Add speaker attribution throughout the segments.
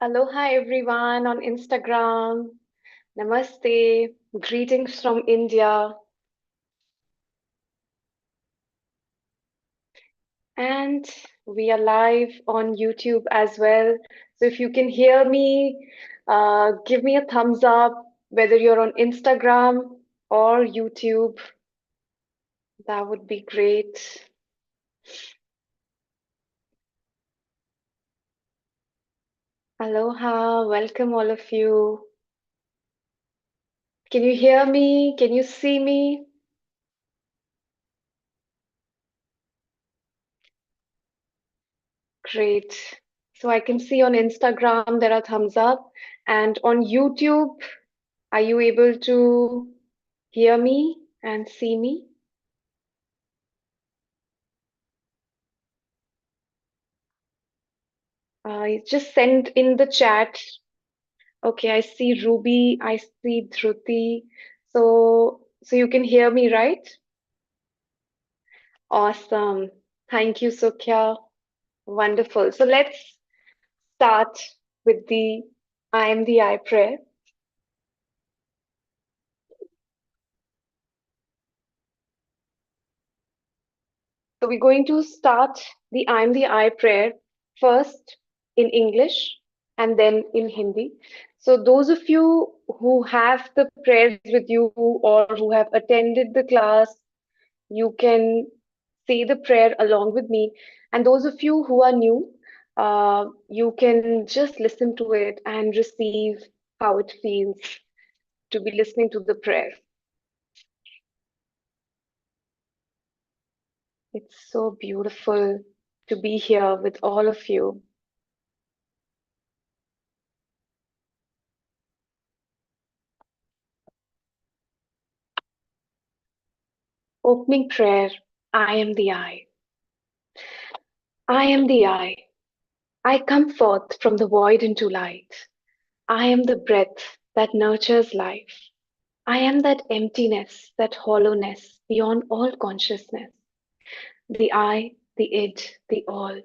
Speaker 1: Aloha everyone on Instagram. Namaste. Greetings from India. And we are live on YouTube as well. So if you can hear me, give me a thumbs up, whether you're on Instagram or YouTube. That would be great. Aloha. Welcome all of you. Can you hear me? Can you see me? Great. So I can see on Instagram there are thumbs up, and on YouTube, are you able to hear me and see me? Just send in the chat. Okay, I see Ruby, I see Dhruti. So you can hear me, right? Awesome. Thank you, Sukhya. Wonderful. So let's start with the I am the I prayer. So we're going to start the I am the I prayer first in English and then in Hindi. So those of you who have the prayers with you or who have attended the class, you can say the prayer along with me. And those of you who are new, you can just listen to it and receive how it feels to be listening to the prayer. It's so beautiful to be here with all of you. Opening prayer, I am the I. I am the I. I come forth from the void into light. I am the breath that nurtures life. I am that emptiness, that hollowness beyond all consciousness. The I, the id, the all.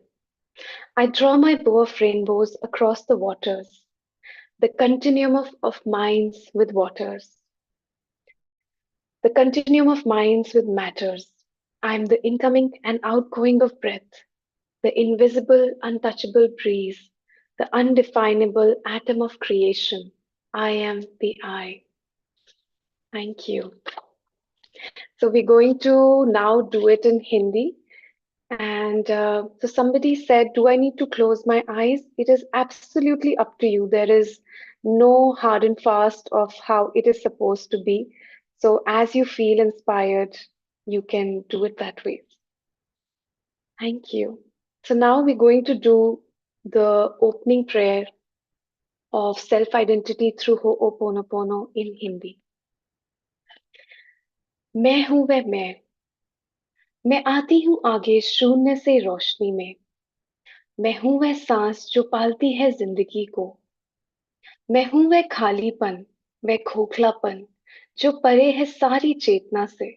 Speaker 1: I draw my bow of rainbows across the waters, the continuum of minds with waters, the continuum of minds with matters. I am the incoming and outgoing of breath, the invisible, untouchable breeze, the undefinable atom of creation. I am the I. Thank you. So we're going to now do it in Hindi. And so somebody said, do I need to close my eyes? It is absolutely up to you. There is no hard and fast of how it is supposed to be. So as you feel inspired, you can do it that way. Thank you. So now we're going to do the opening prayer of self-identity through Ho'oponopono in Hindi. मैं हूं वह मैं आती हूं आगे शून्य से रोशनी में मैं हूं वह सांस जो पालती है जिंदगी को मैं हूं वह खालीपन वह खोखलापन जो परे है सारी चेतना से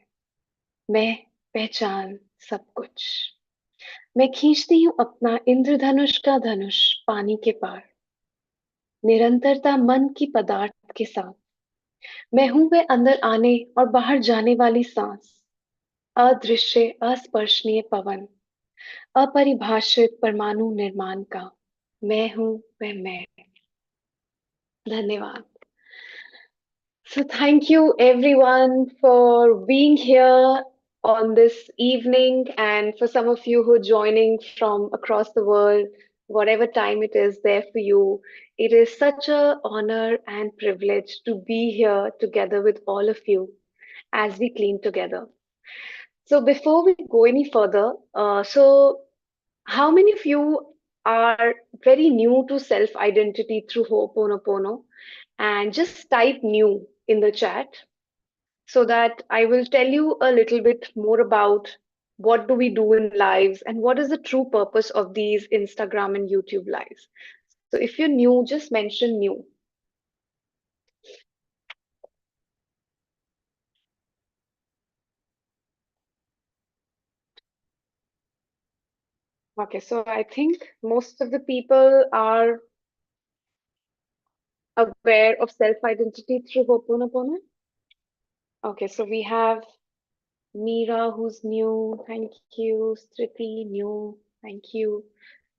Speaker 1: मैं पहचान सब कुछ मैं खींचती हूँ अपना इंद्रधनुष का धनुष पानी के पार निरंतरता मन की पदार्थ के साथ मैं हूं वह अंदर आने और बाहर जाने वाली सांस अदृश्य अस्पर्शनीय पवन अपरिभाषित परमाणु निर्माण का मैं हूं वह मैं धन्यवाद. So thank you everyone for being here on this evening and for some of you who are joining from across the world, whatever time it is there for you. It is such an honor and privilege to be here together with all of you as we clean together. So before we go any further, how many of you are very new to self-identity through Ho'oponopono? And just type new in the chat so that I will tell you a little bit more about what do we do in lives and what is the true purpose of these Instagram and YouTube lives. So if you're new, just mention new. Okay, so I think most of the people are aware of self-identity through Ho'oponopono? Okay, so we have Meera, who's new. Thank you. Striti, new. Thank you.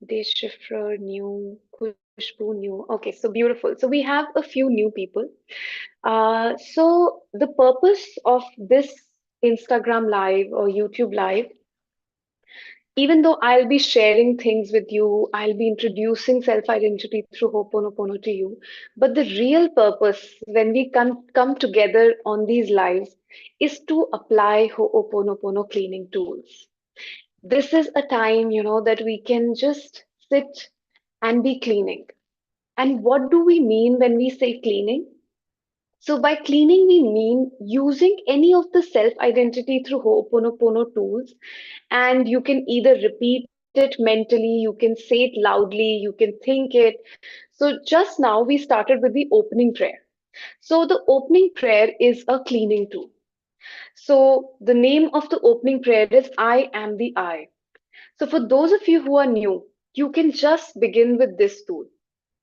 Speaker 1: Deshifrer, new. Khushbu, new. Okay, so beautiful. So we have a few new people. So the purpose of this Instagram Live or YouTube Live, even though I'll be sharing things with you, I'll be introducing self-identity through Ho'oponopono to you. But the real purpose when we come together on these lives is to apply Ho'oponopono cleaning tools. This is a time, that we can just sit and be cleaning. And what do we mean when we say cleaning? So by cleaning, we mean using any of the self-identity through Ho'oponopono tools, and you can either repeat it mentally, you can say it loudly, you can think it. So just now we started with the opening prayer. So the opening prayer is a cleaning tool. So the name of the opening prayer is I am the I. So for those of you who are new, you can just begin with this tool.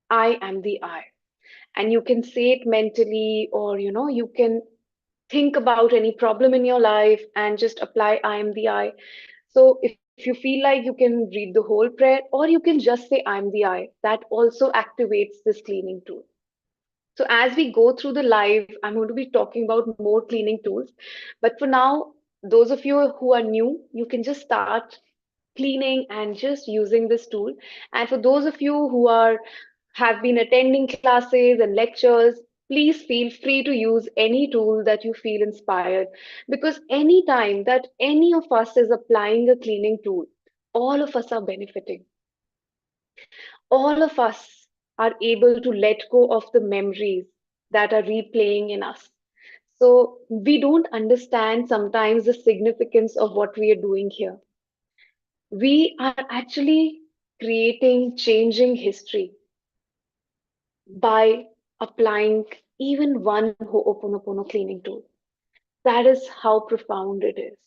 Speaker 1: I am the I. And you can say it mentally, or you can think about any problem in your life and just apply I am the I. So if you feel like you can read the whole prayer, or you can just say I am the I, that also activates this cleaning tool. So as we go through the live, I'm going to be talking about more cleaning tools. But for now, those of you who are new, you can just start cleaning and just using this tool. And for those of you who are have been attending classes and lectures, please feel free to use any tool that you feel inspired, because any time that any of us is applying a cleaning tool, all of us are benefiting. All of us are able to let go of the memories that are replaying in us. So we don't understand sometimes the significance of what we are doing here. We are actually creating, changing history by applying even one Ho'oponopono cleaning tool. That is how profound it is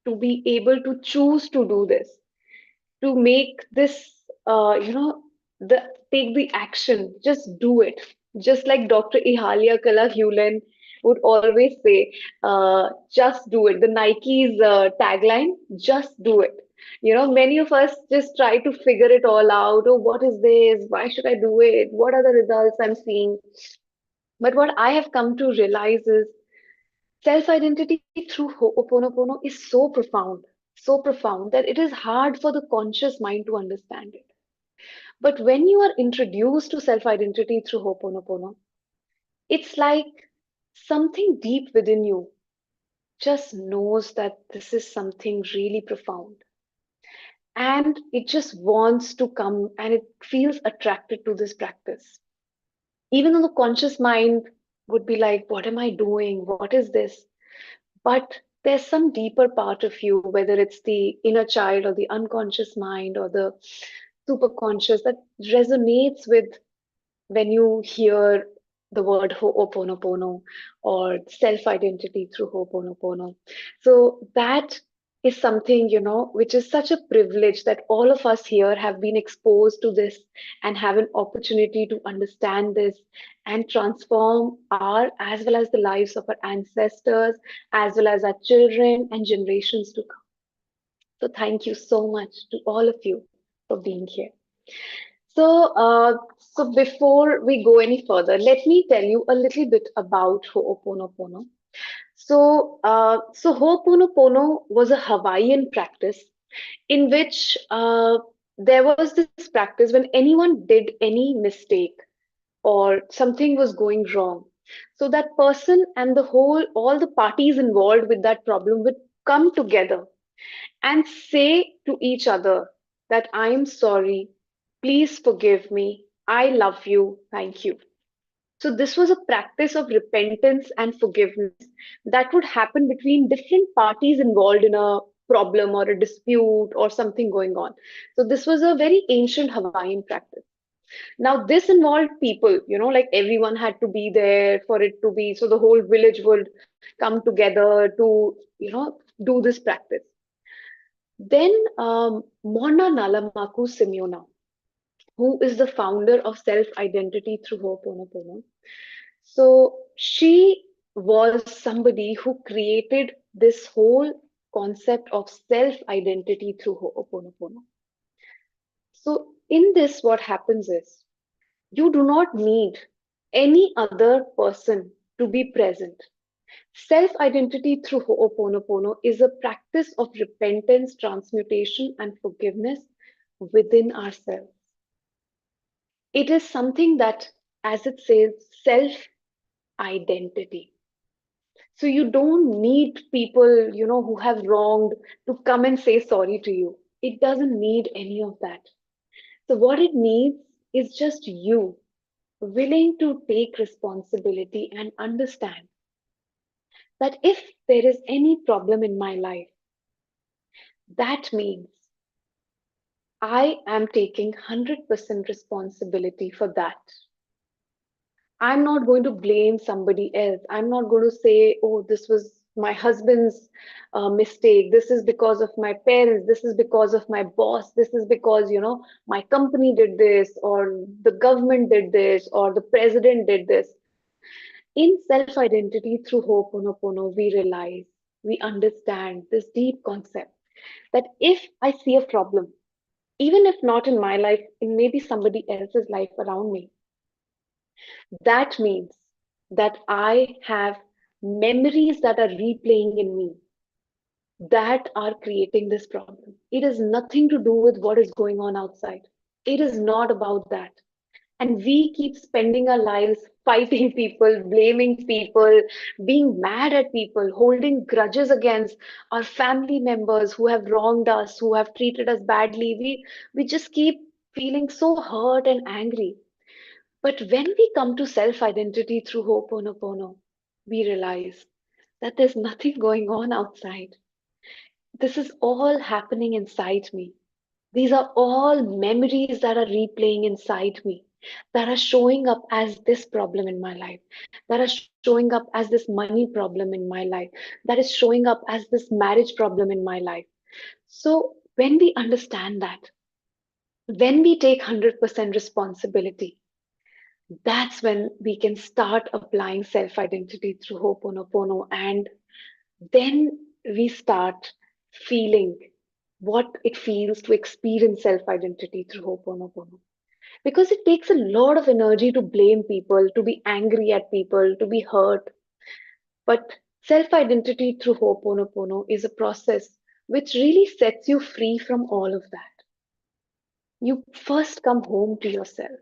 Speaker 1: to be able to choose to do this, to make this, the take the action, just do it. Just like Dr. Ihaleakala Hew Len would always say, just do it. The Nike's tagline, just do it. Many of us just try to figure it all out. Oh, what is this? Why should I do it? What are the results I'm seeing? But what I have come to realize is self-identity through Ho'oponopono is so profound that it is hard for the conscious mind to understand it. But when you are introduced to self-identity through Ho'oponopono, it's like something deep within you just knows that this is something really profound. And it just wants to come and it feels attracted to this practice. Even though the conscious mind would be like, what am I doing? What is this? But there's some deeper part of you, whether it's the inner child or the unconscious mind or the superconscious, that resonates with when you hear the word Ho'oponopono or self-identity through Ho'oponopono. So that is something, which is such a privilege that all of us here have been exposed to this and have an opportunity to understand this and transform our, as well as the lives of our ancestors, as well as our children and generations to come. So thank you so much to all of you for being here. So before we go any further, let me tell you a little bit about Ho'oponopono. So Ho'oponopono was a Hawaiian practice in which there was this practice when anyone did any mistake or something was going wrong. So that person and all the parties involved with that problem would come together and say to each other that I am sorry, please forgive me, I love you, thank you. So this was a practice of repentance and forgiveness that would happen between different parties involved in a problem or a dispute or something going on. So this was a very ancient Hawaiian practice. Now this involved people, like everyone had to be there for it to be, so the whole village would come together to, do this practice. Then Mona Nalamaku Simeona. who is the founder of self-identity through Ho'oponopono. So she was somebody who created this whole concept of self-identity through Ho'oponopono. So in this, what happens is you do not need any other person to be present. Self-identity through Ho'oponopono is a practice of repentance, transmutation, and forgiveness within ourselves. It is something that, as it says, self-identity. So you don't need people, who have wronged to come and say sorry to you. It doesn't need any of that. So what it needs is just you willing to take responsibility and understand that if there is any problem in my life, that means I am taking 100% responsibility for that. I'm not going to blame somebody else. I'm not going to say, oh, this was my husband's mistake. This is because of my parents. This is because of my boss. This is because, my company did this, or the government did this, or the president did this. In self identity through Ho'oponopono, we realize, we understand this deep concept that if I see a problem, even if not in my life, in maybe somebody else's life around me, that means that I have memories that are replaying in me that are creating this problem. It has nothing to do with what is going on outside. It is not about that. And we keep spending our lives fighting people, blaming people, being mad at people, holding grudges against our family members who have wronged us, who have treated us badly. We just keep feeling so hurt and angry. But when we come to self identity through Ho'oponopono, we realize that there's nothing going on outside. This is all happening inside me. These are all memories that are replaying inside me, that are showing up as this problem in my life, that are showing up as this money problem in my life, that is showing up as this marriage problem in my life. So, when we understand that, when we take 100% responsibility, that's when we can start applying self identity through Ho'oponopono, and then we start feeling what it feels to experience self identity through Ho'oponopono. Because it takes a lot of energy to blame people, to be angry at people, to be hurt. But self identity through Ho'oponopono is a process which really sets you free from all of that. You first come home to yourself,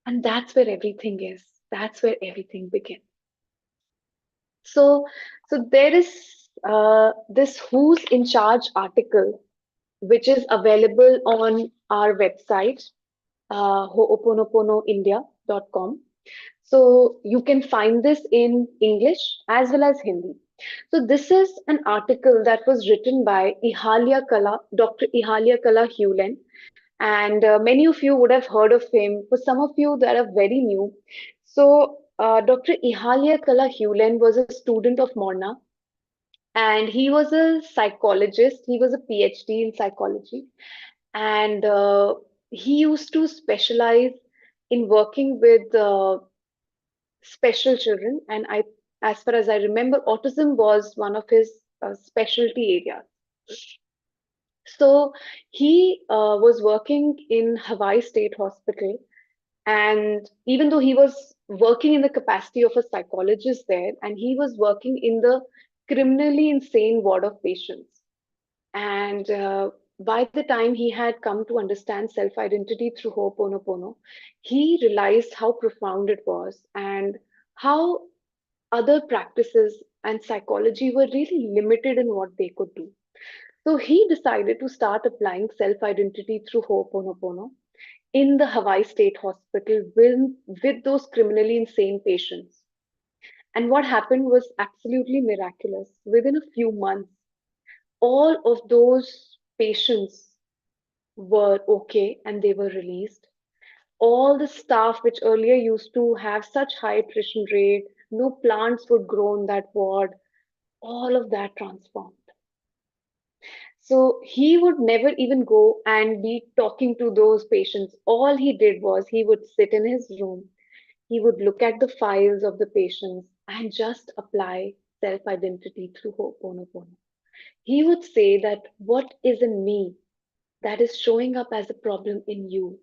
Speaker 1: and that's where everything is. That's where everything begins. So there is this Who's in Charge article, which is available on our website, ho'oponoponoindia.com. So you can find this in English as well as Hindi. So this is an article that was written by Dr. Ihaleakala Hew Len, and many of you would have heard of him. For some of you that are very new, so Dr. Ihaleakala Hew Len was a student of Morna, and he was a psychologist. He was a PhD in psychology, and he used to specialize in working with special children. And as far as I remember, autism was one of his specialty areas. So he was working in Hawaii State Hospital, and even though he was working in the capacity of a psychologist there, and he was working in the criminally insane ward of patients. And by the time he had come to understand self identity through Ho'oponopono, he realized how profound it was and how other practices and psychology were really limited in what they could do. So he decided to start applying self identity through Ho'oponopono in the Hawaii State Hospital with those criminally insane patients. And what happened was absolutely miraculous. Within a few months, all of those patients were okay and they were released. All the staff, which earlier used to have such high attrition rate, no plants would grow in that ward, all of that transformed. So he would never even go and be talking to those patients. All he did was he would sit in his room, he would look at the files of the patients and just apply self identity through Ho'oponopono. He would say that what is in me that is showing up as a problem in you,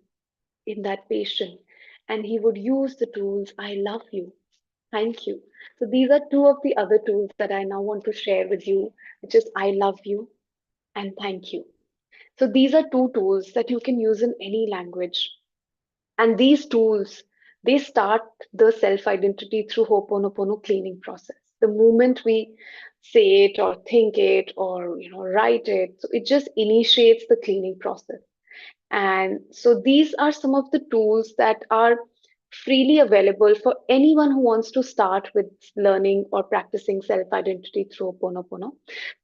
Speaker 1: in that patient. And he would use the tools, I love you, thank you. So these are two of the other tools that I now want to share with you, which is I love you and thank you. So these are two tools that you can use in any language. And these tools, they start the self-identity through Ho'oponopono cleaning process. The moment we say it or think it or write it, so it just initiates the cleaning process. And so these are some of the tools that are freely available for anyone who wants to start with learning or practicing self identity through Ho'oponopono.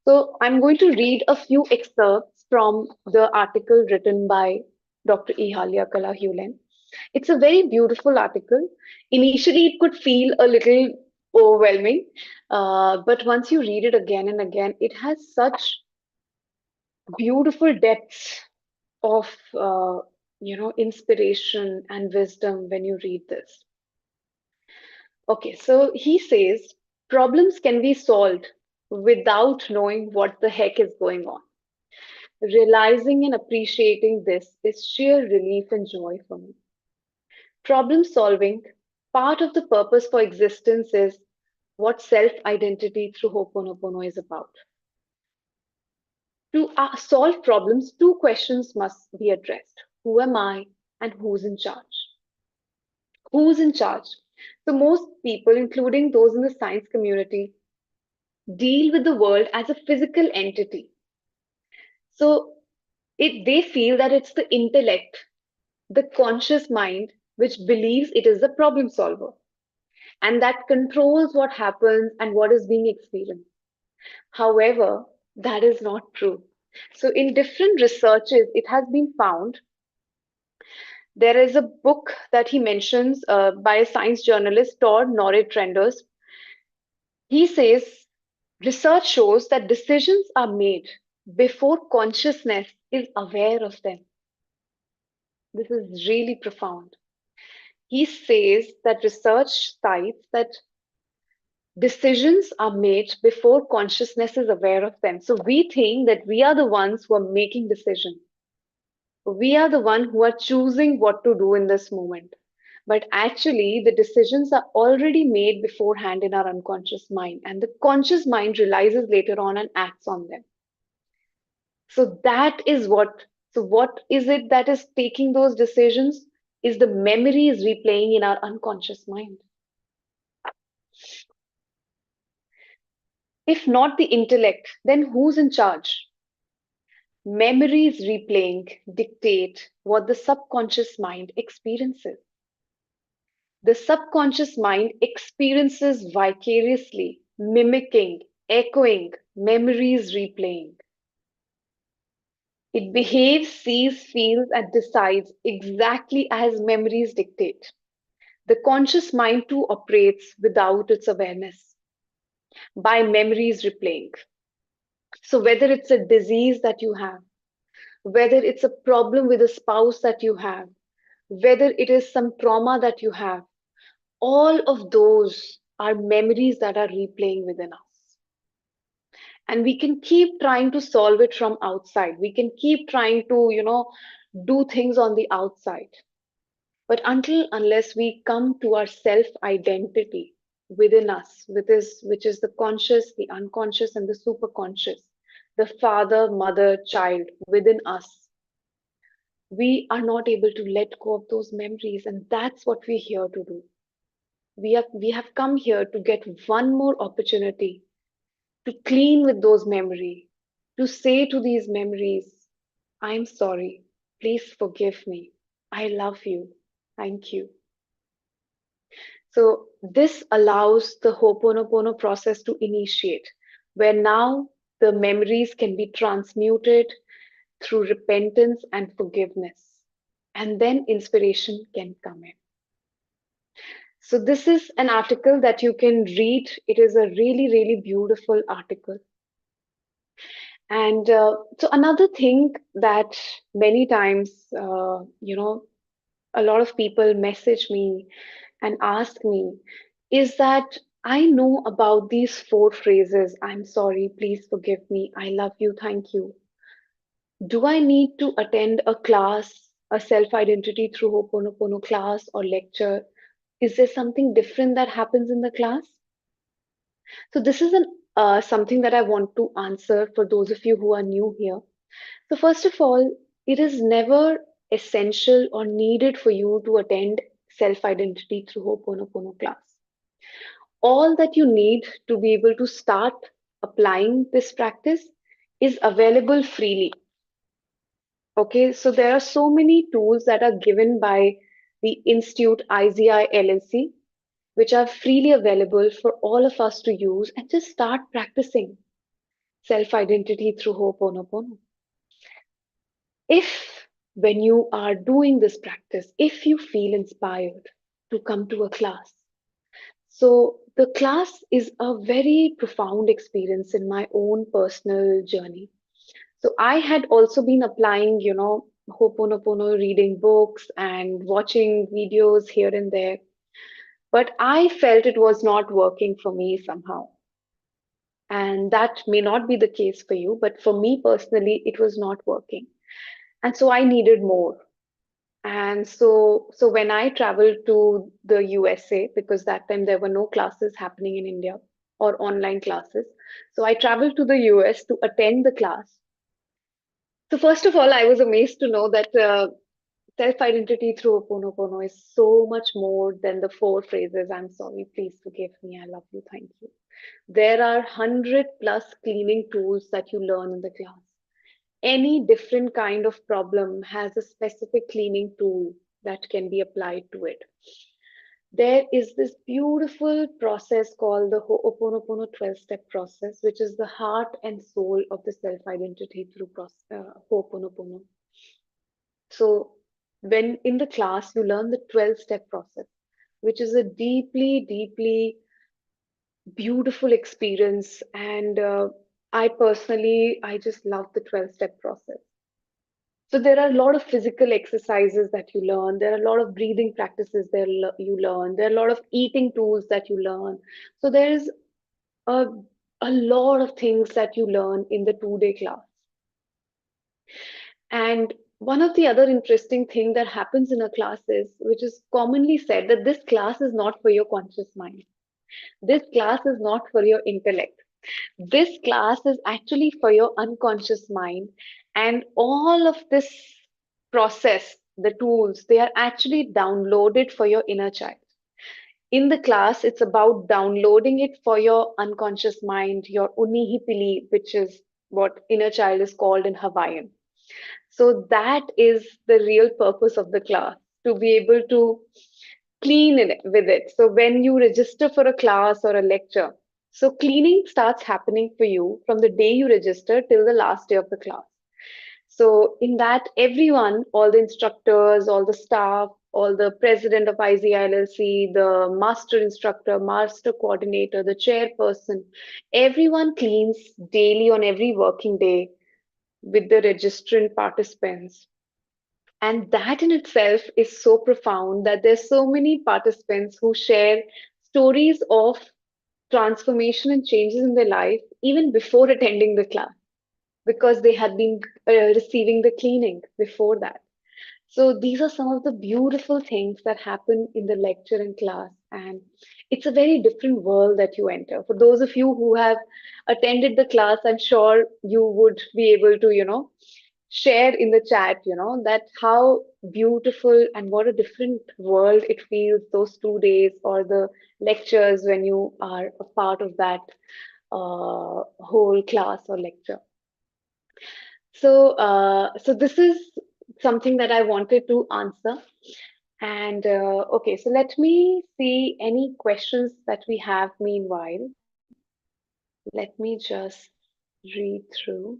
Speaker 1: So I'm going to read a few excerpts from the article written by Dr. Ihaleakala Hew Len. It's a very beautiful article. Initially, it could feel a little overwhelming, but once you read it again and again, it has such beautiful depths of inspiration and wisdom when you read this. Okay, so he says problems can be solved without knowing what the heck is going on. Realizing and appreciating this is sheer relief and joy for me. Problem solving, part of the purpose for existence, is what self identity through Ho'oponopono is about. To solve problems, two questions must be addressed: who am I and who's in charge? Who's in charge? So, most people, including those in the science community, deal with the world as a physical entity. So, they feel that it's the intellect, the conscious mind, which believes it is the problem solver and that controls what happens and what is being experienced. However, that is not true. So, in different researches, it has been found. There is a book that he mentions by a science journalist, Todd Norrie-Trenders. He says research shows that decisions are made before consciousness is aware of them. This is really profound. He says that research cites that decisions are made before consciousness is aware of them. So we think that we are the ones who are making decisions. We are the one who are choosing what to do in this moment. But actually, the decisions are already made beforehand in our unconscious mind, and the conscious mind realizes later on and acts on them. So what is it that is taking those decisions? Is the memories replaying in our unconscious mind. If not the intellect, then who's in charge? Memories replaying dictate what the subconscious mind experiences. The subconscious mind experiences vicariously, mimicking, echoing, memories replaying. It behaves, sees, feels, and decides exactly as memories dictate. The conscious mind too operates without its awareness by memories replaying. So, whether it's a disease that you have, whether it's a problem with a spouse that you have, whether it is some trauma that you have, all of those are memories that are replaying within us. And we can keep trying to solve it from outside. We can keep trying to, do things on the outside. But unless we come to our self identity within us, which is the conscious, the unconscious, and the superconscious, the father, mother, child within us, we are not able to let go of those memories. And that's what we're here to do. We have come here to get one more opportunity to clean with those memories, to say to these memories, I'm sorry, please forgive me, I love you, thank you. So this allows the Ho'oponopono process to initiate, where now the memories can be transmuted through repentance and forgiveness, and then inspiration can come in. So this is an article that you can read. It is a really, really beautiful article. And so another thing that many times, a lot of people message me and ask me is that I know about these four phrases: I'm sorry, please forgive me, I love you, thank you. Do I need to attend a class, a self identity through Ho'oponopono class or lecture? Is there something different that happens in the class? So, this is something that I want to answer for those of you who are new here. So, first of all, it is never essential or needed for you to attend self identity through Ho'oponopono class. All that you need to be able to start applying this practice is available freely. Okay, so there are so many tools that are given by the Institute IZI LLC, which are freely available for all of us to use and just start practicing self identity through Ho'oponopono. If, when you are doing this practice, if you feel inspired to come to a class, so the class is a very profound experience in my own personal journey. So I had also been applying, Ho'oponopono, reading books and watching videos here and there, but I felt it was not working for me somehow. And that may not be the case for you, but for me personally, it was not working. And so I needed more. And so when I traveled to the USA, because that time there were no classes happening in India or online classes, so I traveled to the US to attend the class. So first of all, I was amazed to know that self-identity through Ho'oponopono is so much more than the four phrases: I'm sorry, please forgive me, I love you, thank you. There are 100 plus cleaning tools that you learn in the class. Any different kind of problem has a specific cleaning tool that can be applied to it. There is this beautiful process called the Ho'oponopono 12-step process, which is the heart and soul of the self-identity through Ho'oponopono. So when in the class, you learn the 12-step process, which is a deeply, deeply beautiful experience. And I personally, I just love the 12-step process. So there are a lot of physical exercises that you learn. There are a lot of breathing practices there you learn. There are a lot of eating tools that you learn. So there is a, a lot of things that you learn in the 2 day class. And one of the other interesting thing that happens in a class is, which is commonly said, that this class is not for your conscious mind. This class is not for your intellect. This class is actually for your unconscious mind. And all of this process, the tools, they are actually downloaded for your inner child. In the class, it's about downloading it for your unconscious mind, your unihipili, which is what inner child is called in Hawaiian. So that is the real purpose of the class, to be able to clean with it. So when you register for a class or a lecture, so cleaning starts happening for you from the day you register till the last day of the class. So in that, everyone, all the instructors, all the staff, all the president of IZILLC, the master instructor, master coordinator, the chairperson, everyone cleans daily on every working day with the registrant participants. And that in itself is so profound that there's so many participants who share stories of transformation and changes in their life even before attending the class, because they had been receiving the cleaning before that. So these are some of the beautiful things that happen in the lecture and class. And it's a very different world that you enter. For those of you who have attended the class, I'm sure you would be able to, share in the chat, that how beautiful and what a different world it feels those 2 days or the lectures when you are a part of that whole class or lecture. So this is something that I wanted to answer. And okay, so let me see any questions that we have meanwhile. Let me just read through.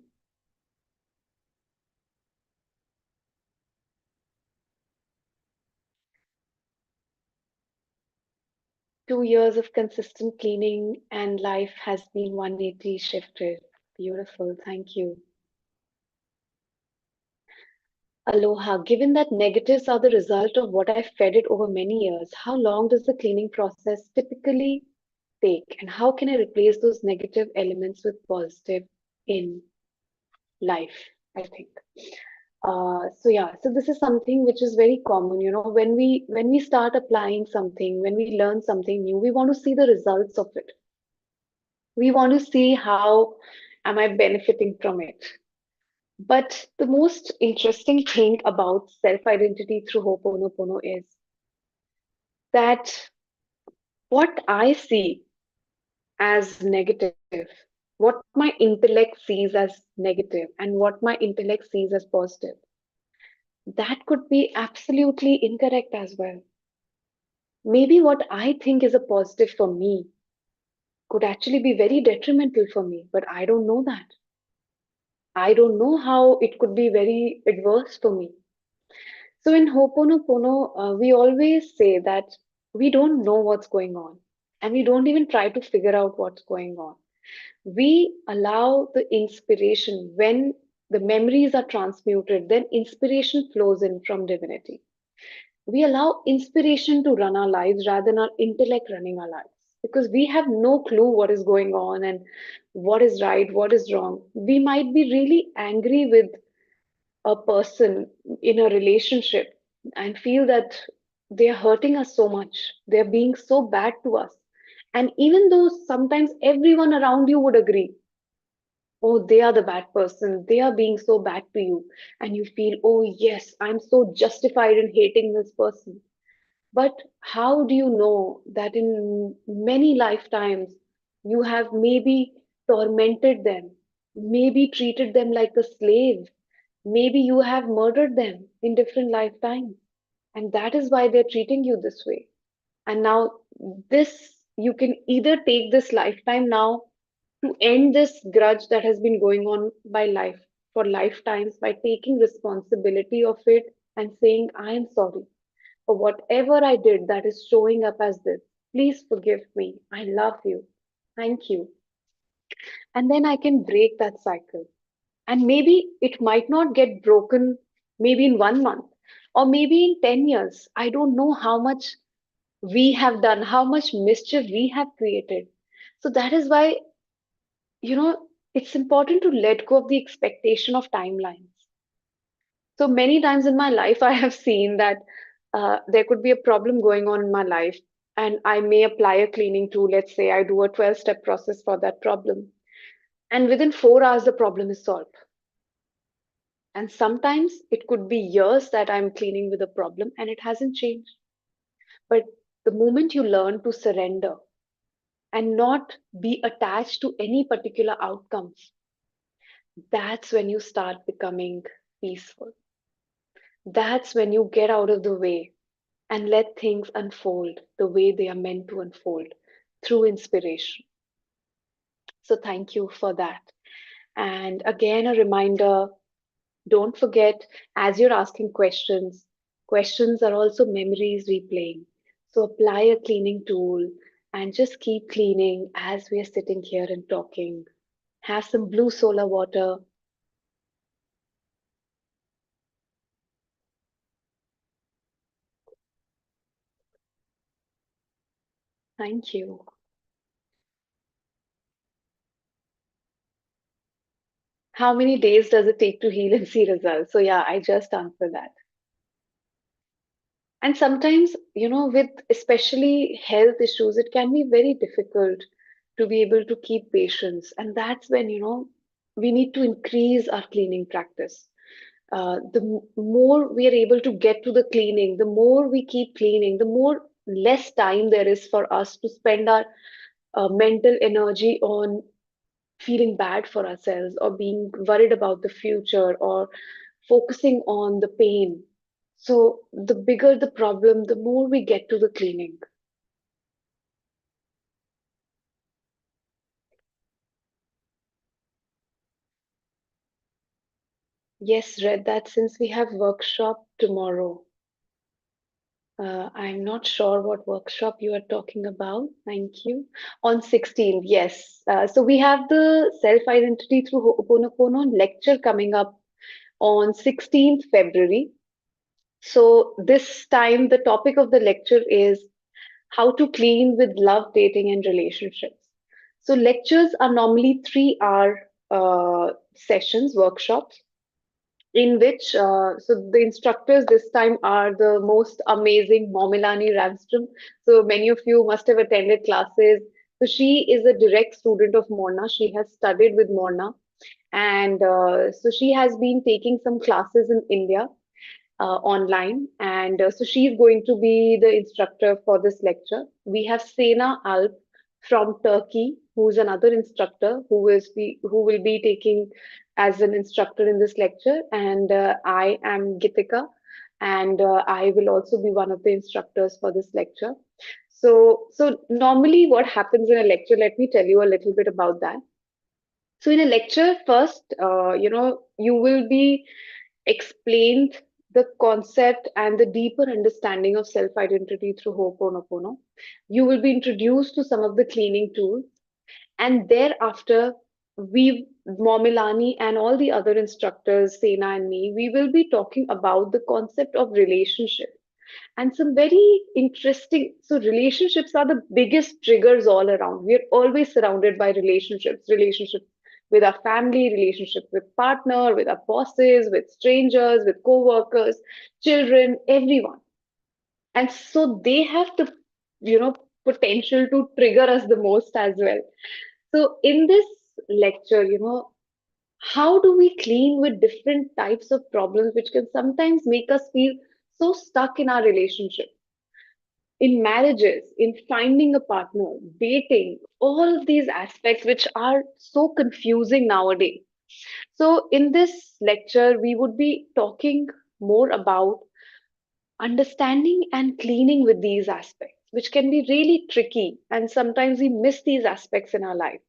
Speaker 1: 2 years of consistent cleaning and life has been 180 shifted. Beautiful. Thank you. Aloha. Given that negatives are the result of what I fed it over many years, how long does the cleaning process typically take? And how can I replace those negative elements with positive in life? I think. So yeah, so this is something which is very common, when we start applying something, when we learn something new, we want to see the results of it. We want to see how am I benefiting from it. But the most interesting thing about self-identity through Ho'oponopono is that what I see as negative, what my intellect sees as negative, and what my intellect sees as positive, that could be absolutely incorrect as well. Maybe what I think is a positive for me could actually be very detrimental for me, but I don't know that. I don't know how it could be very adverse for me. So in Ho'oponopono, we always say that we don't know what's going on, and we don't even try to figure out what's going on. We allow the inspiration when the memories are transmuted, then inspiration flows in from divinity. We allow inspiration to run our lives rather than our intellect running our lives, because we have no clue what is going on and what is right, what is wrong. We might be really angry with a person in a relationship and feel that they are hurting us so much, they're being so bad to us. And even though sometimes everyone around you would agree, oh, they are the bad person, they are being so bad to you, and you feel, oh, yes, I'm so justified in hating this person. But how do you know that in many lifetimes you have maybe tormented them, maybe treated them like a slave, maybe you have murdered them in different lifetimes, and that is why they're treating you this way. And now, this you can either take this lifetime now to end this grudge that has been going on by life for lifetimes by taking responsibility of it and saying, I am sorry for whatever I did that is showing up as this. Please forgive me. I love you. Thank you. And then I can break that cycle. And maybe it might not get broken maybe in 1 month or maybe in 10 years. I don't know how much we have done, how much mischief we have created. So that is why, you know, it's important to let go of the expectation of timelines. So many times in my life, I have seen that there could be a problem going on in my life, and I may apply a cleaning tool. Let's say I do a 12-step process for that problem, and within 4 hours, the problem is solved. And sometimes it could be years that I'm cleaning with a problem and it hasn't changed. But the moment you learn to surrender and not be attached to any particular outcomes, that's when you start becoming peaceful. That's when you get out of the way and let things unfold the way they are meant to unfold through inspiration. So, thank you for that. And again, a reminder, don't forget, as you're asking questions, questions are also memories replaying. So, apply a cleaning tool and just keep cleaning as we are sitting here and talking. Have some blue solar water. Thank you. How many days does it take to heal and see results? So, yeah, I just answered that. And sometimes, with especially health issues, it can be very difficult to be able to keep patience. And that's when, we need to increase our cleaning practice. The more we are able to get to the cleaning, the more we keep cleaning, the more less time there is for us to spend our mental energy on feeling bad for ourselves or being worried about the future or focusing on the pain. So the bigger the problem, the more we get to the cleaning. Yes, read that since we have workshop tomorrow. I'm not sure what workshop you are talking about. Thank you. On 16th, yes. So we have the self-identity through Ho'oponopono lecture coming up on 16th February. So this time the topic of the lecture is how to clean with love, dating, and relationships. So lectures are normally 3 hour sessions, workshops in which so the instructors this time are the most amazing Momilani Ramstrum. So many of you must have attended classes. So she is a direct student of Morna. She has studied with Morna, and so she has been taking some classes in India online, and so she's going to be the instructor for this lecture. We have Sena from Turkey, who's another instructor who will be taking as an instructor in this lecture, and I am Geetika, and I will also be one of the instructors for this lecture. So normally, what happens in a lecture? Let me tell you a little bit about that. So in a lecture, first, you will be explained the concept and the deeper understanding of self identity through Ho'oponopono. You will be introduced to some of the cleaning tools, and thereafter, Momilani, and all the other instructors, Sena and me, we will be talking about the concept of relationship and some very interesting. So relationships are the biggest triggers all around. We are always surrounded by relationships with our family, relationship with partner, with our bosses, with strangers, with co-workers, children, everyone. And so they have the, you know potential to trigger us the most as well. So in this lecture, how do we clean with different types of problems which can sometimes make us feel so stuck in our relationship, in marriages, in finding a partner, dating, all of these aspects which are so confusing nowadays. So, in this lecture, we would be talking more about understanding and cleaning with these aspects, which can be really tricky, and sometimes we miss these aspects in our life.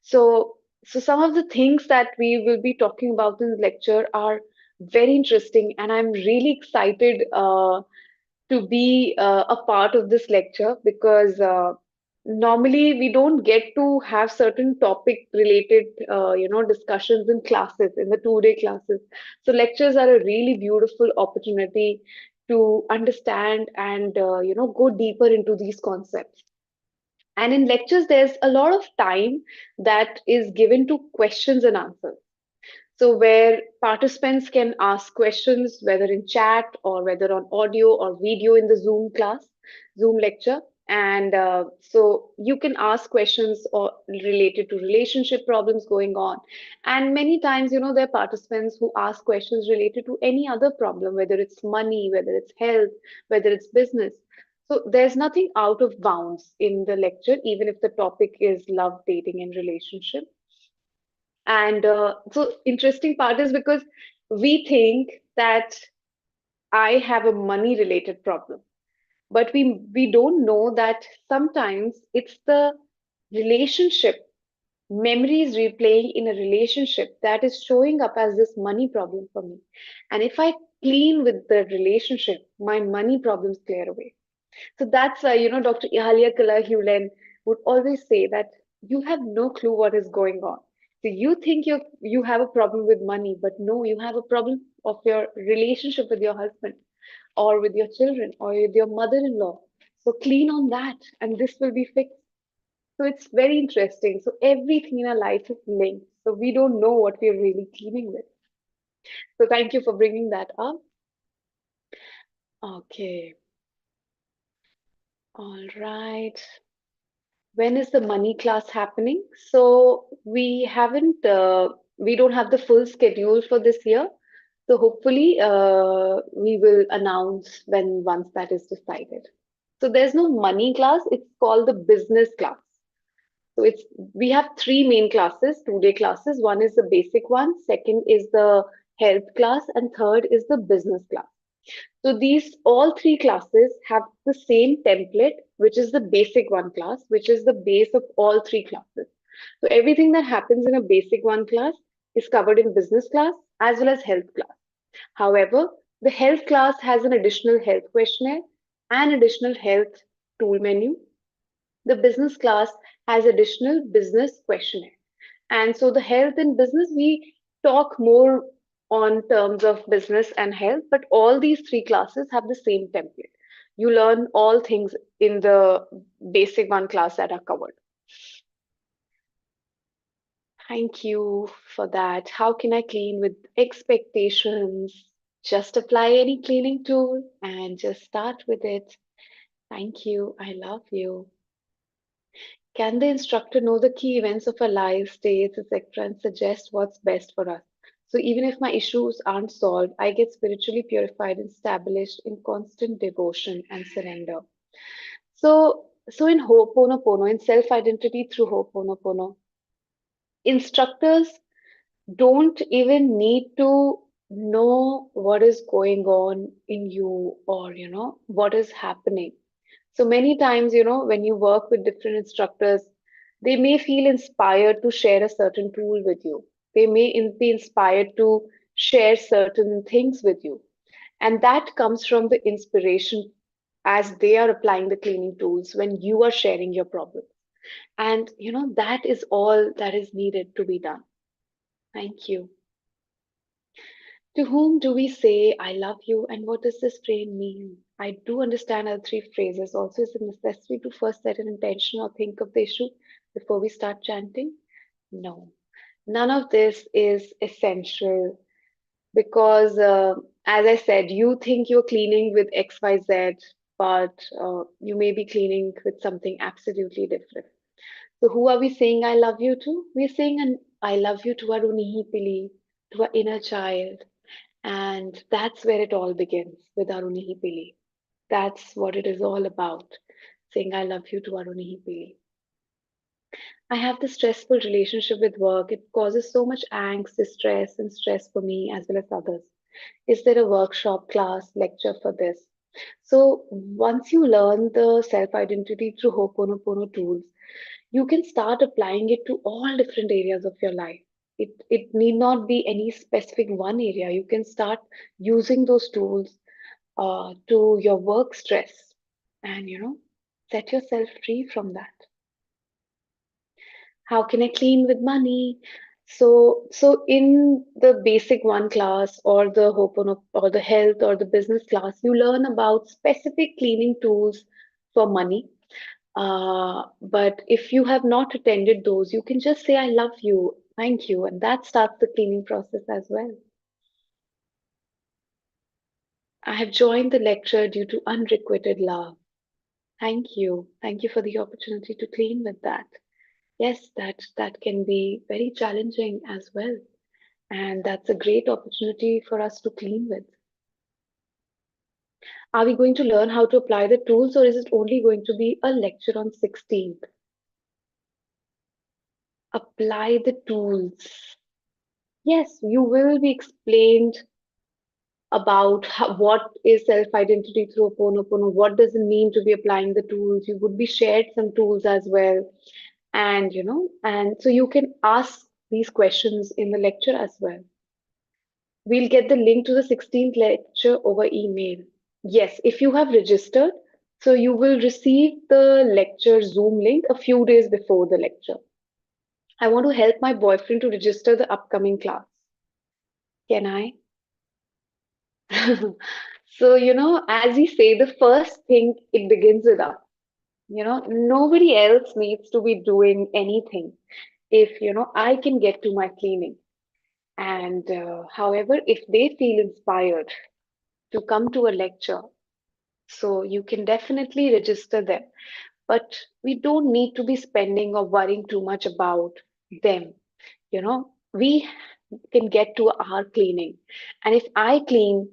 Speaker 1: So, so some of the things that we will be talking about in the lecture are very interesting, and I'm really excited to be a part of this lecture because normally we don't get to have certain topic related discussions in classes, in the 2 day classes. So lectures are a really beautiful opportunity to understand and go deeper into these concepts. And in lectures there's a lot of time that is given to questions and answers, so where participants can ask questions, whether in chat or whether on audio or video in the Zoom class, Zoom lecture. And so you can ask questions or related to relationship problems going on. And many times, there are participants who ask questions related to any other problem, whether it's money, whether it's health, whether it's business. So there's nothing out of bounds in the lecture, even if the topic is love, dating, and relationship. And so interesting part is because we think that I have a money related problem, but we don't know that sometimes it's the relationship, memories replaying in a relationship that is showing up as this money problem for me. And if I clean with the relationship, my money problems clear away. So that's why, Dr. Ihaleakala Hew Len would always say that you have no clue what is going on. So you think you have a problem with money, but no, you have a problem of your relationship with your husband or with your children or with your mother-in-law. So clean on that and this will be fixed. So it's very interesting. So everything in our life is linked. So we don't know what we're really cleaning with. So thank you for bringing that up. Okay. All right. When is the money class happening? So we don't have the full schedule for this year. So hopefully, we will announce when once that is decided. So there's no money class. It's called the business class. So we have three main classes, 2 day classes. One is the basic one, second is the health class, and third is the business class. So these all three classes have the same template, which is the basic one class, which is the base of all three classes. So everything that happens in a basic one class is covered in business class as well as health class. However, the health class has an additional health questionnaire an additional health tool menu. The business class has additional business questionnaire. And so the health and business, we talk more on terms of business and health, but all these three classes have the same template. You learn all things in the basic one class that are covered. Thank you for that. How can I clean with expectations? Just apply any cleaning tool and just start with it. Thank you. I love you. Can the instructor know the key events of our lives, states, etc., and suggest what's best for us? So even if my issues aren't solved, I get spiritually purified and established in constant devotion and surrender. So in Ho'oponopono, in self-identity through Ho'oponopono, instructors don't even need to know what is going on in you, or what is happening. So many times, when you work with different instructors, they may feel inspired to share a certain tool with you. They may be inspired to share certain things with you. And that comes from the inspiration as they are applying the cleaning tools when you are sharing your problem. And, that is all that is needed to be done. Thank you. To whom do we say, I love you, and what does this phrase mean? I do understand other three phrases. Also, is it necessary to first set an intention or think of the issue before we start chanting? No, none of this is essential because, as I said, you think you're cleaning with XYZ, but you may be cleaning with something absolutely different. So, who are we saying I love you to? We're saying an I love you to our Unihipili, to our inner child. And that's where it all begins with Arunihipili. That's what it is all about, saying I love you to Arunihipili. I have this stressful relationship with work. It causes so much angst, distress, and stress for me as well as others. Is there a workshop, class, lecture for this? So once you learn the self-identity through Ho'oponopono tools, you can start applying it to all different areas of your life. It need not be any specific one area. You can start using those tools to your work stress and, set yourself free from that. How can I clean with money? So in the basic one class or the Ho'oponopono or the health or the business class, you learn about specific cleaning tools for money. But if you have not attended those, you can just say, I love you, thank you, and that starts the cleaning process as well. I have joined the lecture due to unrequited love. Thank you. Thank you for the opportunity to clean with that. Yes, that can be very challenging as well. And that's a great opportunity for us to clean with. Are we going to learn how to apply the tools, or is it only going to be a lecture on 16th? Apply the tools. Yes, you will be explained about what is self-identity through Ho'oponopono, what does it mean to be applying the tools. You would be shared some tools as well. And so you can ask these questions in the lecture as well. We'll get the link to the 16th lecture over email. Yes, if you have registered, so you will receive the lecture Zoom link a few days before the lecture. I want to help my boyfriend to register the upcoming class. Can I? So, as we say, the first thing, it begins with us. Nobody else needs to be doing anything if, I can get to my cleaning. And however, if they feel inspired to come to a lecture, so you can definitely register them. But we don't need to be spending or worrying too much about them. We can get to our cleaning. And if I clean,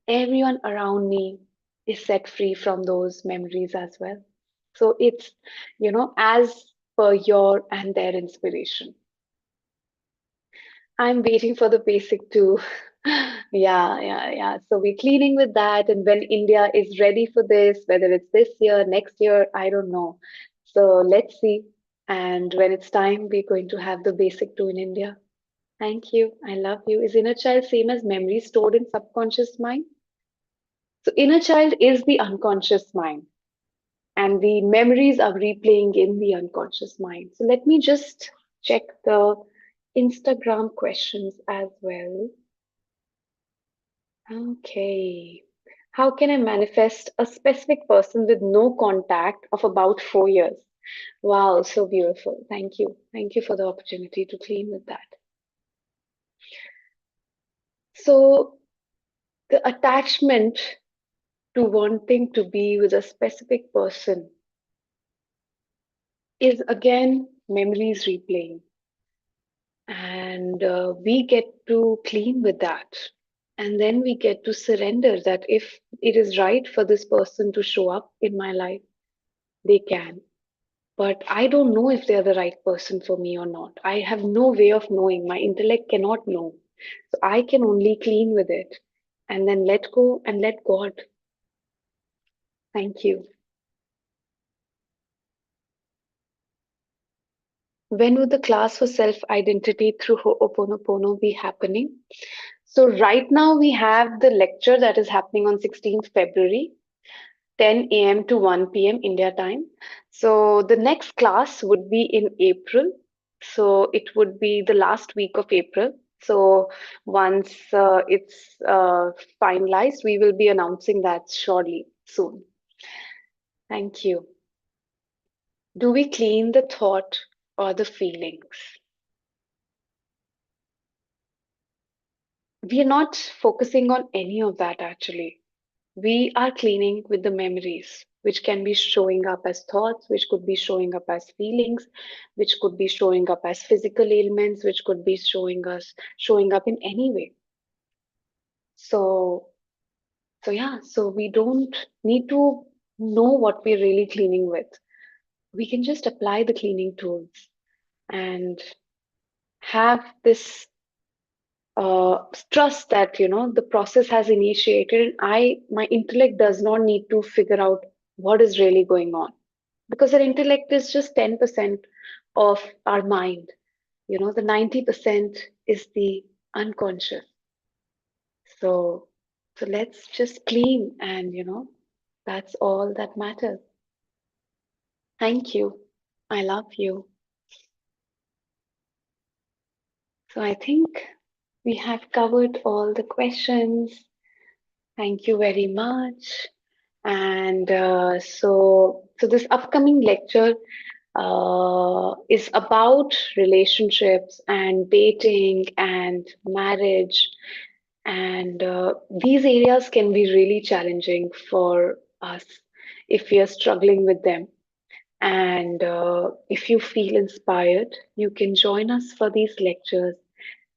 Speaker 1: everyone around me is set free from those memories as well. So it's, as per your and their inspiration. I'm waiting for the basic too. Yeah. So we're cleaning with that. And when India is ready for this, whether it's this year, next year, I don't know. So let's see. And when it's time, we're going to have the basic two in India. Thank you. I love you. Is inner child same as memory stored in subconscious mind? So inner child is the unconscious mind, and the memories are replaying in the unconscious mind. So let me just check the Instagram questions as well. Okay. How can I manifest a specific person with no contact of about 4 years? Wow, so beautiful. Thank you. Thank you for the opportunity to clean with that. So, the attachment to wanting to be with a specific person is again memories replaying. And we get to clean with that. And then we get to surrender that if it is right for this person to show up in my life, they can. But I don't know if they're the right person for me or not. I have no way of knowing. My intellect cannot know. So I can only clean with it and then let go and let God. Thank you. When would the class for self identity through Ho'oponopono be happening? So, right now we have the lecture that is happening on 16th February. 10 a.m. to 1 p.m. India time. So the next class would be in April. So it would be the last week of April. So once it's finalized, we will be announcing that shortly soon. Thank you. Do we clean the thought or the feelings? We are not focusing on any of that actually. We are cleaning with the memories, which can be showing up as thoughts, which could be showing up as feelings, which could be showing up as physical ailments, which could be showing up in any way. So so we don't need to know what we're really cleaning with. We can just apply the cleaning tools and have this trust that the process has initiated, and my intellect does not need to figure out what is really going on, because our intellect is just 10% of our mind. The 90% is the unconscious. So so let's just clean, and that's all that matters. Thank you. I love you. So I think we have covered all the questions. Thank you very much. And so this upcoming lecture is about relationships and dating and marriage. And these areas can be really challenging for us if we are struggling with them. And if you feel inspired, you can join us for these lectures,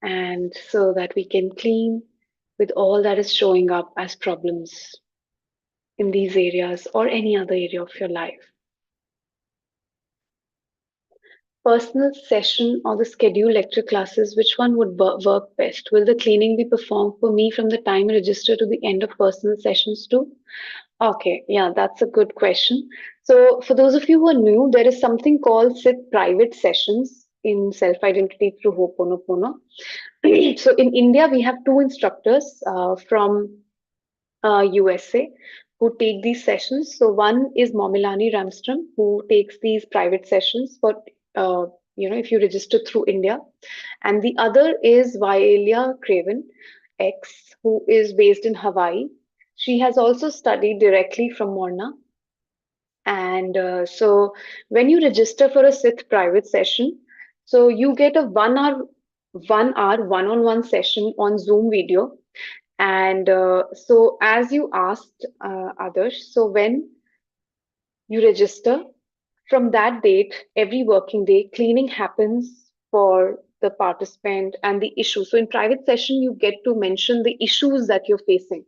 Speaker 1: and so that we can clean with all that is showing up as problems in these areas or any other area of your life. Personal session or the scheduled lecture classes, which one would work best? Will the cleaning be performed for me from the time I register to the end of personal sessions too? Okay, yeah, that's a good question. So, for those of you who are new, there is something called SITH private sessions in self identity through Ho'oponopono. So, in India, we have two instructors from USA who take these sessions. So one is Momilani Ramstrum, who takes these private sessions for if you register through India, and the other is Violia Craven X, who is based in Hawaii. She has also studied directly from Morna, and so when you register for a SITH private session, so you get a 1 hour one-on-one session on Zoom video. And so, as you asked, others, so when you register, from that date, every working day, cleaning happens for the participant and the issue. So, in private session, you get to mention the issues that you're facing.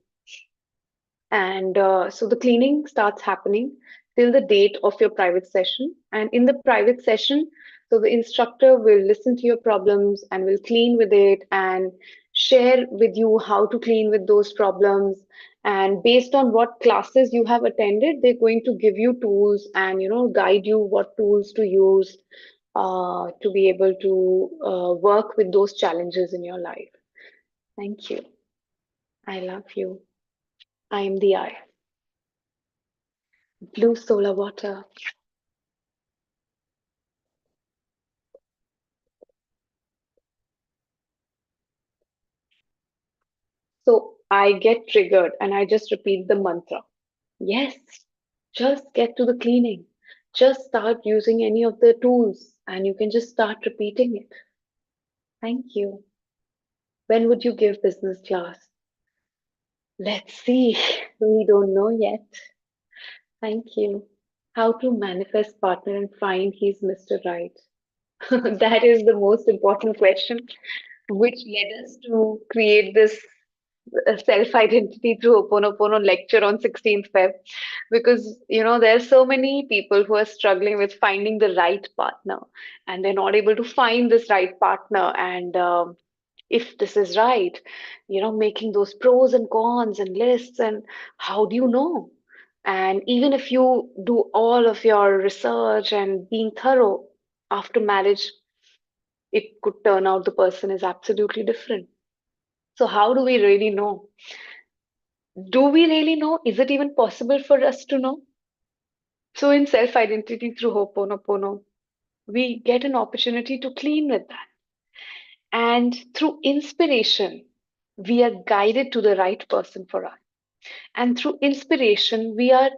Speaker 1: And so the cleaning starts happening till the date of your private session. And in the private session, so the instructor will listen to your problems and will clean with it and share with you how to clean with those problems. And based on what classes you have attended, they're going to give you tools and guide you what tools to use to be able to work with those challenges in your life. Thank you. I love you. I am the I. Blue solar water. So I get triggered and I just repeat the mantra. Yes, just get to the cleaning. Just start using any of the tools and you can just start repeating it. Thank you. When would you give business class? Let's see. We don't know yet. Thank you. How to manifest partner and find he's Mr. Right. That is the most important question, which led us to create this self-identity through Ho'oponopono lecture on 16th Feb. Because, there are so many people who are struggling with finding the right partner and they're not able to find this right partner. And if this is right, making those pros and cons and lists, and how do you know? And even if you do all of your research and being thorough after marriage, it could turn out the person is absolutely different. So, how do we really know? Do we really know? Is it even possible for us to know? So, in self identity through Ho'oponopono, we get an opportunity to clean with that. And through inspiration, we are guided to the right person for us. And through inspiration, we are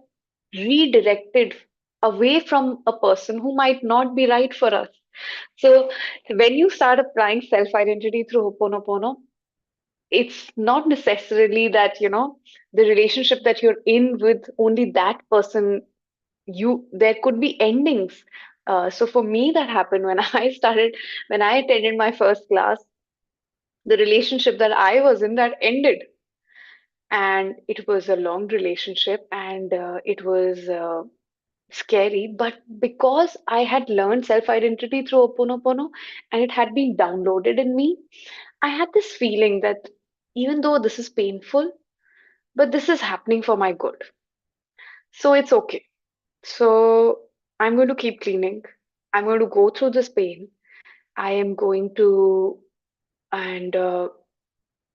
Speaker 1: redirected away from a person who might not be right for us. So, when you start applying self identity through Ho'oponopono, it's not necessarily that, the relationship that you're in with only that person, there could be endings. So for me, that happened when when I attended my first class, the relationship that I was in that ended. And it was a long relationship and it was scary. But because I had learned self identity through Oponopono and it had been downloaded in me, I had this feeling that even though this is painful, but this is happening for my good. So it's okay. So I'm going to keep cleaning. I'm going to go through this pain. I am going to and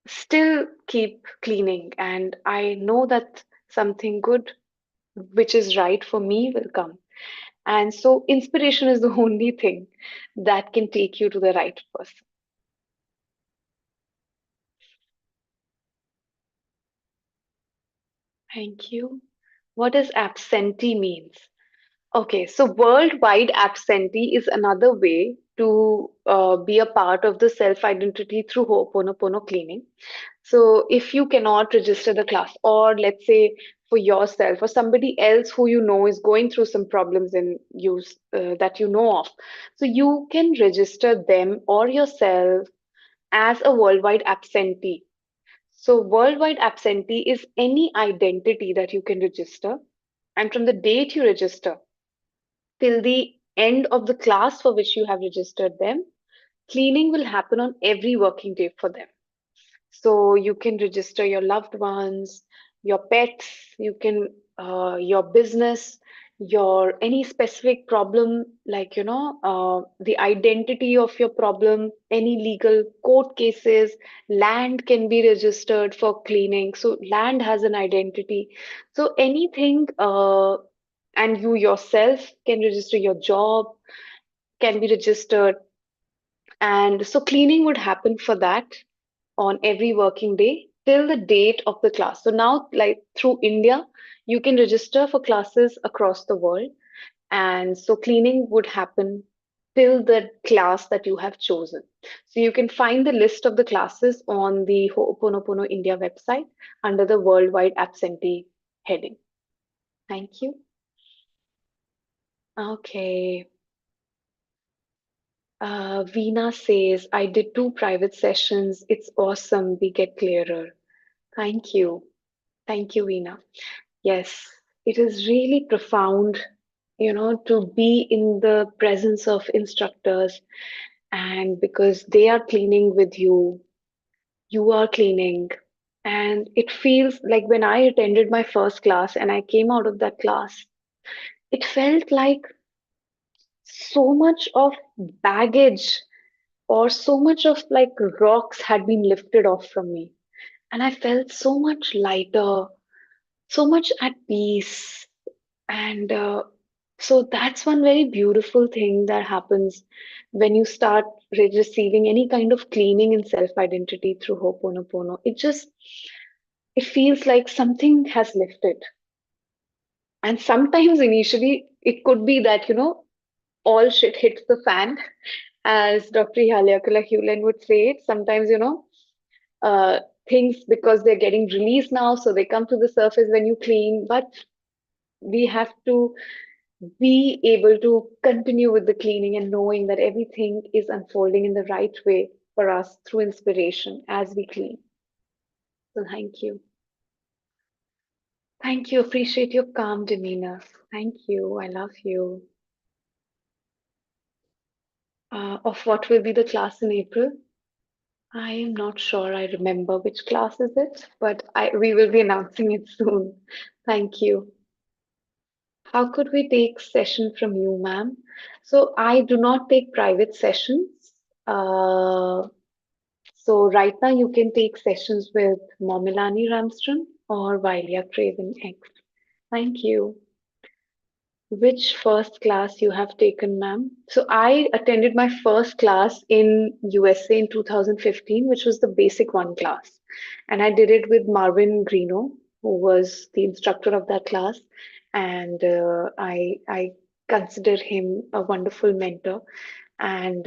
Speaker 1: still keep cleaning. And I know that something good, which is right for me, will come. And so inspiration is the only thing that can take you to the right person. Thank you. What does absentee means? Okay, so worldwide absentee is another way to be a part of the self identity through Ho'oponopono cleaning. So if you cannot register the class, or let's say for yourself or somebody else who you know is going through some problems in use that you know of, so you can register them or yourself as a worldwide absentee. So worldwide absentee is any identity that you can register, and from the date you register till the end of the class for which you have registered them, cleaning will happen on every working day for them. So you can register your loved ones, your pets, you can your business, your any specific problem, like the identity of your problem, any legal court cases, land can be registered for cleaning. So land has an identity. So anything, and you yourself can register your job, can be registered, and so cleaning would happen for that on every working day till the date of the class. So now, like through India, you can register for classes across the world. And so cleaning would happen till the class that you have chosen. So you can find the list of the classes on the Ho'oponopono India website under the Worldwide Absentee heading. Thank you. Okay. Veena says, I did 2 private sessions. It's awesome. We get clearer. Thank you. Thank you, Veena. Yes, it is really profound, to be in the presence of instructors, and because they are cleaning with you, you are cleaning. And it feels like when I attended my first class and I came out of that class, it felt like so much of baggage or so much of like rocks had been lifted off from me. And I felt so much lighter. so much at peace. And so that's one very beautiful thing that happens when you start receiving any kind of cleaning in self identity through Ho'oponopono. It feels like something has lifted. And sometimes initially it could be that, all shit hits the fan, as Dr. Ihaleakala Hew Len would say it. Sometimes, uh, things, because they're getting released now, so they come to the surface when you clean. But we have to be able to continue with the cleaning and knowing that everything is unfolding in the right way for us through inspiration as we clean. So thank you. Thank you. Appreciate your calm demeanor. Thank you. I love you. Of what will be the class in April? I am not sure I remember which class is it, but we will be announcing it soon. Thank you. How could we take session from you, ma'am? So I do not take private sessions. Uh, so right now you can take sessions with Momilani Ramstrum or Vilia Craven X. Thank you. Which first class you have taken, ma'am? So I attended my first class in USA in 2015, which was the basic one class. And I did it with Marvin Greeno, who was the instructor of that class. And I consider him a wonderful mentor. And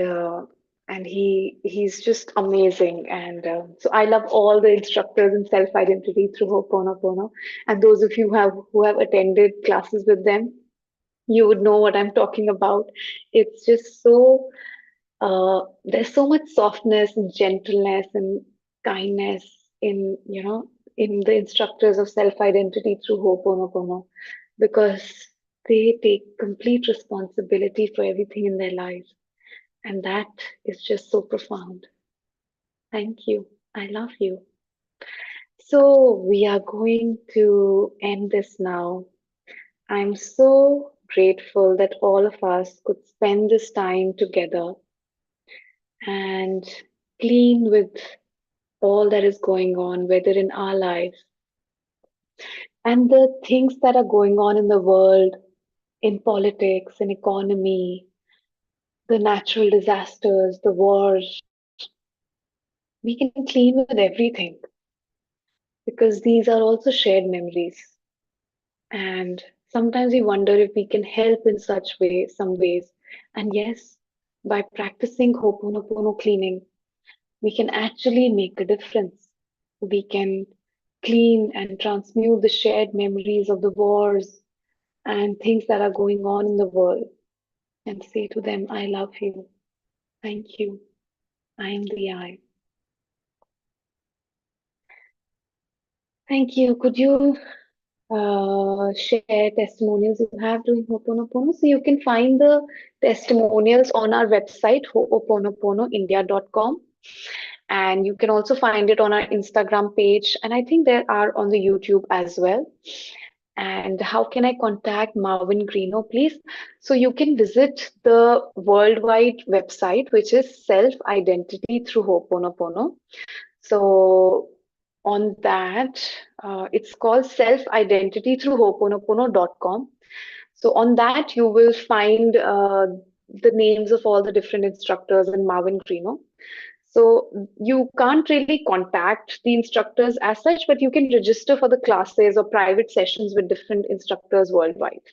Speaker 1: he's just amazing. And so I love all the instructors in self identity through Ho'oponopono. And those of you who have attended classes with them, you would know what I'm talking about. It's just so, there's so much softness and gentleness and kindness in, in the instructors of self-identity through Ho'oponopono, because they take complete responsibility for everything in their lives. And that is just so profound. Thank you. I love you. So we are going to end this now. I'm so grateful that all of us could spend this time together and clean with all that is going on, whether in our lives and the things that are going on in the world, in politics, in economy, the natural disasters, the wars. We can clean with everything because these are also shared memories. And sometimes we wonder if we can help in such ways, some ways. And yes, by practicing Ho'oponopono cleaning, we can actually make a difference. We can clean and transmute the shared memories of the wars and things that are going on in the world and say to them, I love you. Thank you. I am the I. Thank you. Could you share testimonials you have doing Ho'oponopono? So you can find the testimonials on our website, ho'oponoponoindia.com. And you can also find it on our Instagram page. And I think there are on the YouTube as well. And how can I contact Marvin Greeno, please? So you can visit the worldwide website, which is Self Identity Through Ho'oponopono. So on that, it's called Self Identity Through Ho'oponopono.com. So on that, you will find the names of all the different instructors and Marvin Greeno. So you can't really contact the instructors as such, but you can register for the classes or private sessions with different instructors worldwide.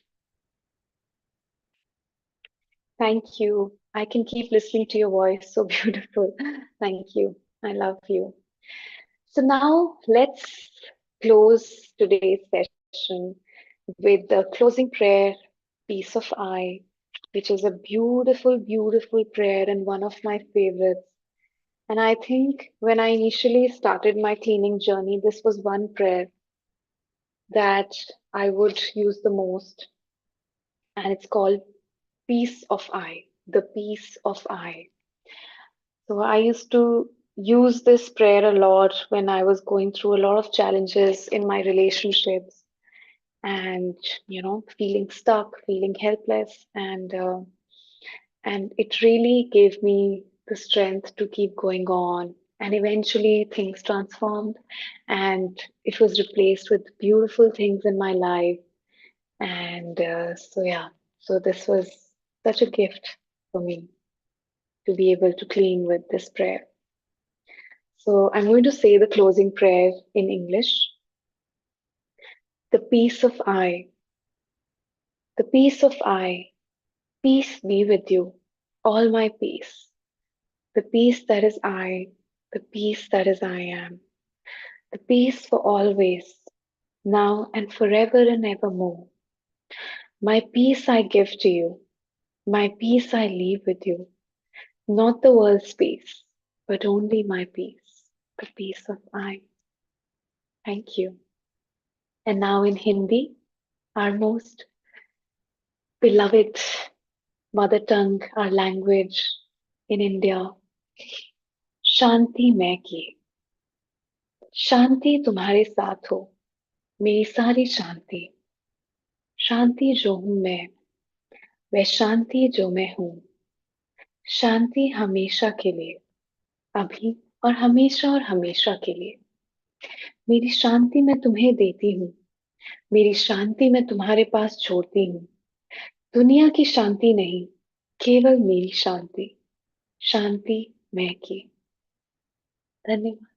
Speaker 1: Thank you. I can keep listening to your voice. So beautiful. Thank you. I love you. So now let's close today's session with the closing prayer, Peace of I, which is a beautiful, beautiful prayer and one of my favorites. And I think when I initially started my cleaning journey, this was one prayer that I would use the most. And it's called Peace of I, the peace of I. So I used to use this prayer a lot when I was going through a lot of challenges in my relationships and, feeling stuck, feeling helpless. And it really gave me the strength to keep going on And eventually things transformed and it was replaced with beautiful things in my life. And yeah, so this was such a gift for me to be able to clean with this prayer. So I'm going to say the closing prayer in English. The peace of I, the peace of I, peace be with you, all my peace. The peace that is I, the peace that is I am, the peace for always, now and forever and evermore. My peace I give to you, my peace I leave with you, not the world's peace, but only my peace, the peace of I. Thank you. And now in Hindi, our most beloved mother tongue, our language in India, शांति मैं की शांति तुम्हारे साथ हो मेरी सारी शांति शांति जो हूं मैं वह शांति जो मैं हूं शांति हमेशा के लिए अभी और हमेशा के लिए मेरी शांति मैं तुम्हें देती हूँ मेरी शांति मैं तुम्हारे पास छोड़ती हूँ दुनिया की शांति नहीं केवल मेरी शांति शांति मैं की धन्यवाद